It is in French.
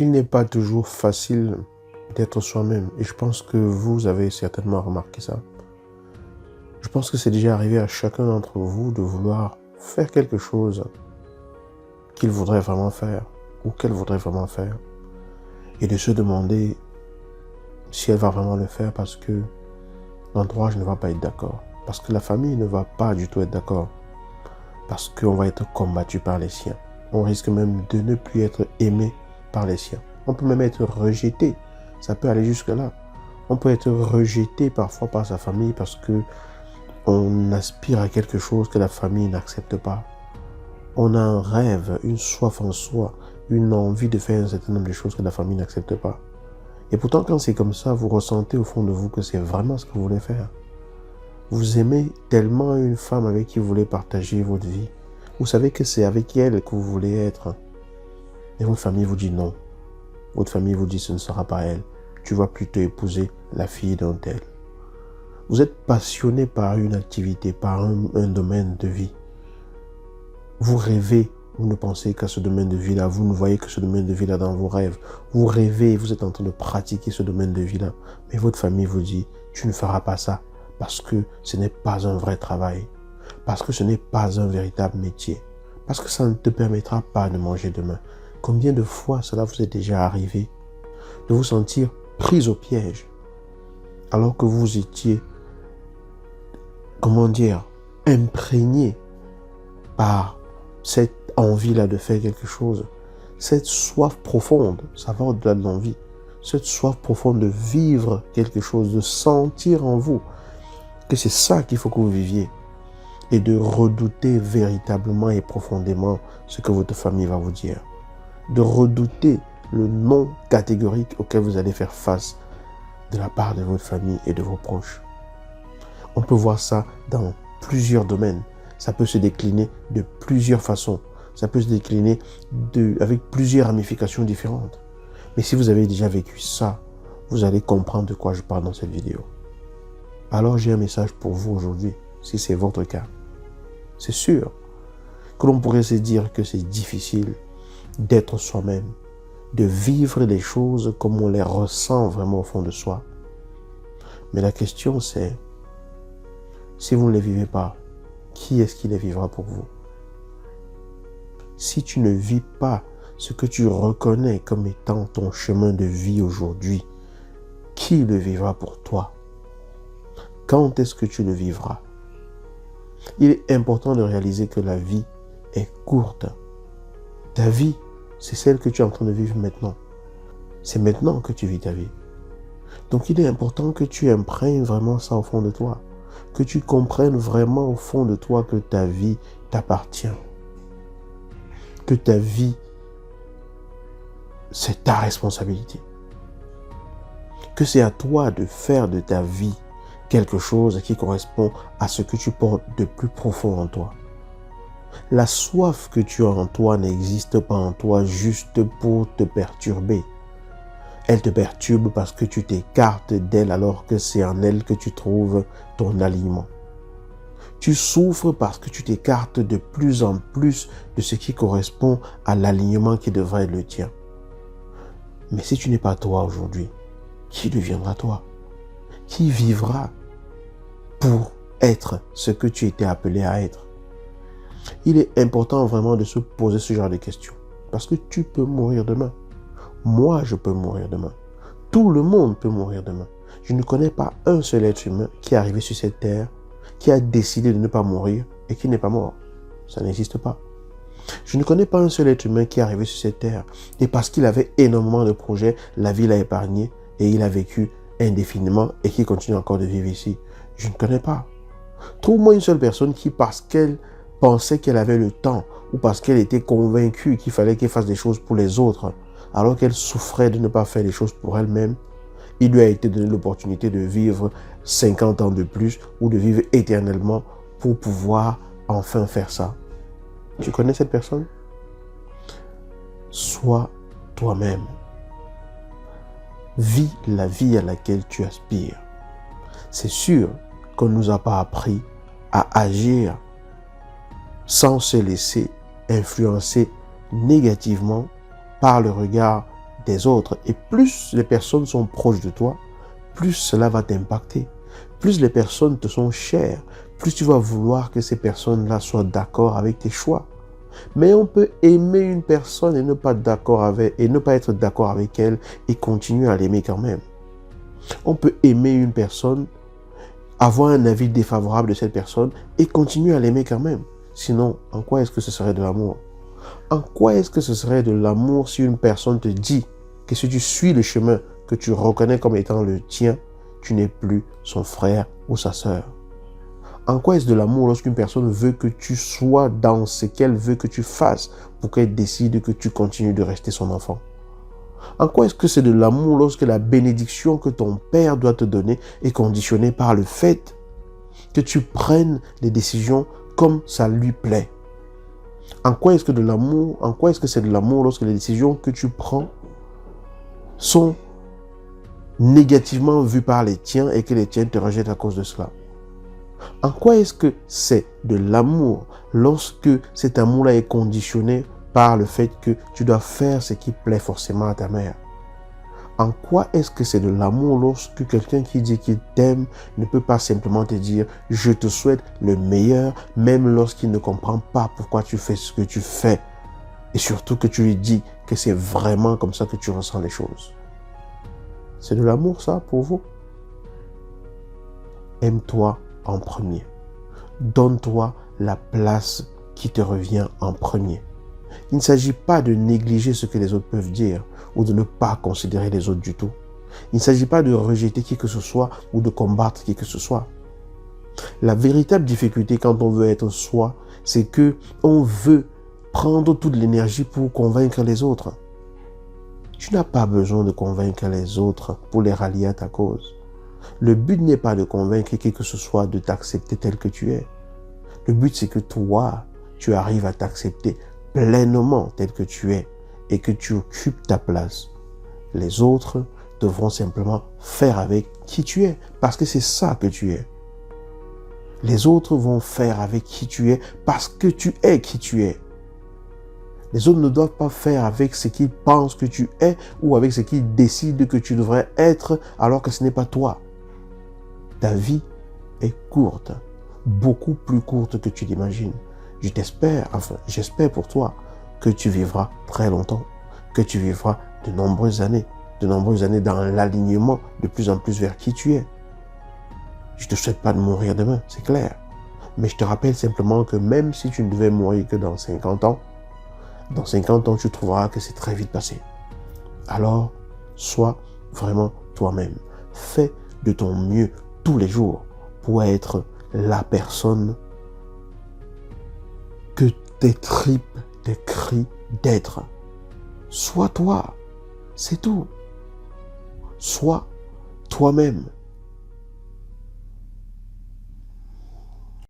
Il n'est pas toujours facile d'être soi-même. Et je pense que vous avez certainement remarqué ça. Je pense que c'est déjà arrivé à chacun d'entre vous de vouloir faire quelque chose qu'il voudrait vraiment faire ou qu'elle voudrait vraiment faire. Et de se demander si elle va vraiment le faire parce que l'entourage ne va pas être d'accord. Parce que la famille ne va pas du tout être d'accord. Parce qu'on va être combattu par les siens. On risque même de ne plus être aimé par les siens. On peut même être rejeté. Ça peut aller jusque-là. On peut être rejeté parfois par sa famille parce que on aspire à quelque chose que la famille n'accepte pas. On a un rêve, une soif en soi, une envie de faire un certain nombre de choses que la famille n'accepte pas. Et pourtant, quand c'est comme ça, vous ressentez au fond de vous que c'est vraiment ce que vous voulez faire. Vous aimez tellement une femme avec qui vous voulez partager votre vie. Vous savez que c'est avec elle que vous voulez être. Et votre famille vous dit non. Votre famille vous dit ce ne sera pas elle. Tu vas plutôt épouser la fille d'un tel. Vous êtes passionné par une activité, par un domaine de vie. Vous rêvez, vous ne pensez qu'à ce domaine de vie-là. Vous ne voyez que ce domaine de vie-là dans vos rêves. Vous rêvez, vous êtes en train de pratiquer ce domaine de vie-là. Mais votre famille vous dit, tu ne feras pas ça parce que ce n'est pas un vrai travail. Parce que ce n'est pas un véritable métier. Parce que ça ne te permettra pas de manger demain. Combien de fois cela vous est déjà arrivé de vous sentir pris au piège alors que vous étiez, imprégné par cette envie-là de faire quelque chose, cette soif profonde, ça va au-delà de l'envie, cette soif profonde de vivre quelque chose, de sentir en vous que c'est ça qu'il faut que vous viviez et de redouter véritablement et profondément ce que votre famille va vous dire, de redouter le non catégorique auquel vous allez faire face de la part de votre famille et de vos proches. On peut voir ça dans plusieurs domaines. Ça peut se décliner de plusieurs façons. Ça peut se décliner avec plusieurs ramifications différentes. Mais si vous avez déjà vécu ça, vous allez comprendre de quoi je parle dans cette vidéo. Alors j'ai un message pour vous aujourd'hui, si c'est votre cas. C'est sûr que l'on pourrait se dire que c'est difficile d'être soi-même, de vivre les choses comme on les ressent vraiment au fond de soi. Mais la question c'est, si vous ne les vivez pas, qui est-ce qui les vivra pour vous? Si tu ne vis pas ce que tu reconnais comme étant ton chemin de vie aujourd'hui, qui le vivra pour toi? Quand est-ce que tu le vivras? Il est important de réaliser que la vie est courte. Ta vie, c'est celle que tu es en train de vivre maintenant. C'est maintenant que tu vis ta vie. Donc il est important que tu imprègnes vraiment ça au fond de toi. Que tu comprennes vraiment au fond de toi que ta vie t'appartient. Que ta vie, c'est ta responsabilité. Que c'est à toi de faire de ta vie quelque chose qui correspond à ce que tu portes de plus profond en toi. La soif que tu as en toi n'existe pas en toi juste pour te perturber. Elle te perturbe parce que tu t'écartes d'elle alors que c'est en elle que tu trouves ton alignement. Tu souffres parce que tu t'écartes de plus en plus de ce qui correspond à l'alignement qui devrait être le tien. Mais si tu n'es pas toi aujourd'hui, qui deviendra toi? Qui vivra pour être ce que tu étais appelé à être? Il est important vraiment de se poser ce genre de questions. Parce que tu peux mourir demain. Moi, je peux mourir demain. Tout le monde peut mourir demain. Je ne connais pas un seul être humain qui est arrivé sur cette terre, qui a décidé de ne pas mourir et qui n'est pas mort. Ça n'existe pas. Je ne connais pas un seul être humain qui est arrivé sur cette terre et parce qu'il avait énormément de projets, la vie l'a épargné et il a vécu indéfiniment et qui continue encore de vivre ici. Je ne connais pas. Trouve-moi une seule personne qui, parce qu'elle pensait qu'elle avait le temps ou parce qu'elle était convaincue qu'il fallait qu'elle fasse des choses pour les autres, alors qu'elle souffrait de ne pas faire les choses pour elle-même, il lui a été donné l'opportunité de vivre 50 ans de plus ou de vivre éternellement pour pouvoir enfin faire ça. Tu connais cette personne? Sois toi-même. Vis la vie à laquelle tu aspires. C'est sûr qu'on ne nous a pas appris à agir sans se laisser influencer négativement par le regard des autres. Et plus les personnes sont proches de toi, plus cela va t'impacter. Plus les personnes te sont chères, plus tu vas vouloir que ces personnes-là soient d'accord avec tes choix. Mais on peut aimer une personne et ne pas être d'accord avec elle et continuer à l'aimer quand même. On peut aimer une personne, avoir un avis défavorable de cette personne et continuer à l'aimer quand même. Sinon, en quoi est-ce que ce serait de l'amour? En quoi est-ce que ce serait de l'amour si une personne te dit que si tu suis le chemin que tu reconnais comme étant le tien, tu n'es plus son frère ou sa sœur? En quoi est-ce de l'amour lorsqu'une personne veut que tu sois dans ce qu'elle veut que tu fasses pour qu'elle décide que tu continues de rester son enfant? En quoi est-ce que c'est de l'amour lorsque la bénédiction que ton père doit te donner est conditionnée par le fait que tu prennes les décisions comme ça lui plaît? En quoi est-ce que c'est de l'amour lorsque les décisions que tu prends sont négativement vues par les tiens et que les tiens te rejettent à cause de cela? En quoi est-ce que c'est de l'amour lorsque cet amour-là est conditionné par le fait que tu dois faire ce qui plaît forcément à ta mère? En quoi est-ce que c'est de l'amour lorsque quelqu'un qui dit qu'il t'aime ne peut pas simplement te dire « je te souhaite le meilleur » même lorsqu'il ne comprend pas pourquoi tu fais ce que tu fais et surtout que tu lui dis que c'est vraiment comme ça que tu ressens les choses? C'est de l'amour ça pour vous? Aime-toi en premier. Donne-toi la place qui te revient en premier. Il ne s'agit pas de négliger ce que les autres peuvent dire ou de ne pas considérer les autres du tout. Il ne s'agit pas de rejeter qui que ce soit ou de combattre qui que ce soit. La véritable difficulté quand on veut être soi, c'est que on veut prendre toute l'énergie pour convaincre les autres. Tu n'as pas besoin de convaincre les autres pour les rallier à ta cause. Le but n'est pas de convaincre qui que ce soit de t'accepter tel que tu es. Le but, c'est que toi, tu arrives à t'accepter pleinement tel que tu es et que tu occupes ta place. Les autres devront simplement faire avec qui tu es parce que c'est ça que tu es. Les autres vont faire avec qui tu es parce que tu es qui tu es. Les autres ne doivent pas faire avec ce qu'ils pensent que tu es ou avec ce qu'ils décident que tu devrais être alors que ce n'est pas toi. Ta vie est courte, beaucoup plus courte que tu l'imagines. J'espère pour toi que tu vivras très longtemps, que tu vivras de nombreuses années dans l'alignement de plus en plus vers qui tu es. Je ne te souhaite pas de mourir demain, c'est clair. Mais je te rappelle simplement que même si tu ne devais mourir que dans 50 ans, dans 50 ans, tu trouveras que c'est très vite passé. Alors, sois vraiment toi-même. Fais de ton mieux tous les jours pour être la personne que tes tripes te crient d'être. Sois toi, c'est tout. Sois toi-même.